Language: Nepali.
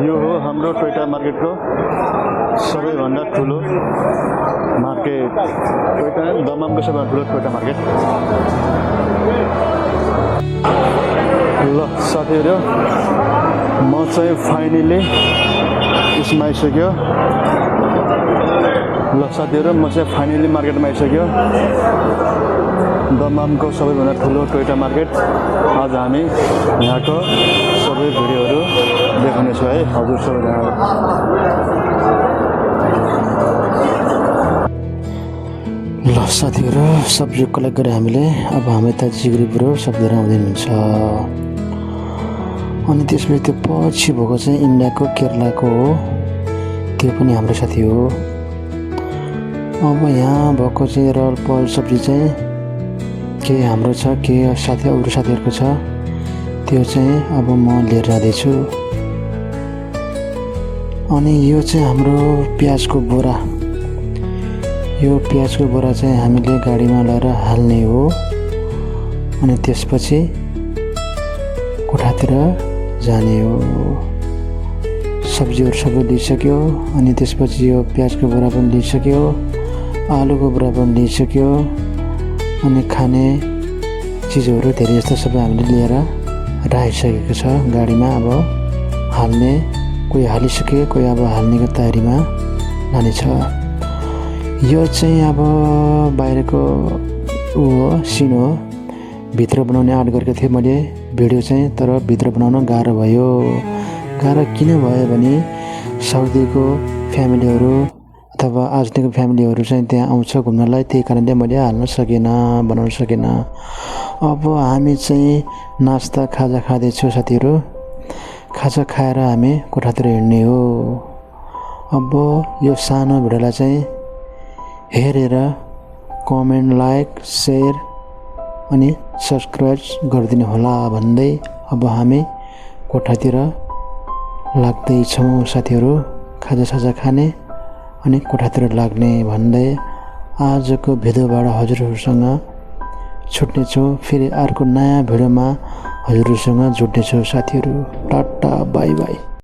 यो हो हाम्रो टोयोटा मार्केटको सबैभन्दा ठुलो मार्केट। टोयोटा दमामको सबैभन्दा ठुलो टोयोटा मार्केट। ल साथीहरु, म चाहिँ फाइनली यसमा आइसक्यो। ल साथीहरु, म चाहिँ फाइनली मार्केटमा आइसक्यो। दमामको सबैभन्दा ठुलो टोयोटा मार्केट। आज हामी यहाँको सबै भिडियोहरू देखाउनेछु है हजुर सबैजनालाई। ल साथीहरु, सब्जी कलेक्ट गरे हामीले। अब हामी त जिग्रीपुर सब लिएर आउँदै हुन्छ। अनि त्यसपछि त्यो पछि भएको चाहिँ इन्डियाको केरलाको हो, त्यो पनि हाम्रो साथी हो। अब यहाँ भएको चाहिँ रहल पहल सब्जी चाहिँ के हाम्रो छ, के साथी अरू साथीहरूको छ, त्यो चाहिँ अब म लिएर जाँदैछु। अनि यो चाहिँ हाम्रो प्याजको बोरा। यो प्याजको बोरा चाहिँ हामीले गाडीमा लिएर हाल्ने हो। अनि त्यसपछि कोठातिर जाने हो। सब्जीहरू सबै लिइसक्यो। अनि त्यसपछि यो प्याजको बोरा पनि लिइसक्यो, आलुको बोरा पनि लिइसक्यो। अनि खाने चिजहरू धेरै जस्तो सबै हामीले लिएर राखिसकेको छ गाडीमा। अब हाल्ने, कोही हालिसके, कोही अब हाल्नेको तयारीमा लानेछ। यो चाहिँ अब बाहिरको सिन हो, भित्र बनाउने आँट गरेको थिएँ मैले भिडियो चाहिँ, तर भित्र बनाउन गाह्रो भयो। गाह्रो किन भयो भने साउदीको फ्यामिलीहरू अथवा आजनीको फ्यामिलीहरू चाहिँ त्यहाँ आउँछ घुम्नलाई, त्यही कारणले मैले हाल्न सकेन, बनाउन सकेन। अब हामी चाहिँ नास्ता खाजा खाँदैछौँ साथीहरू। खाजा खाएर हामी कोठातिर हिँड्ने हो। अब यो सानो भिडियोलाई चाहिँ हेरेर कमेन्ट, लाइक, सेयर अनि सब्सक्राइब गरिदिनु होला भन्दै अब हामी कोठातिर लाग्दैछौँ साथीहरू। खाजासाजा खाने अनि कोठातिर लाग्ने भन्दै आजको भिडियोबाट हजुरहरूसँग छुट्नेछु। फेरि अर्को नयाँ भिडियोमा हजुरहरूसँग जुट्नेछु साथीहरू। Tata bye by.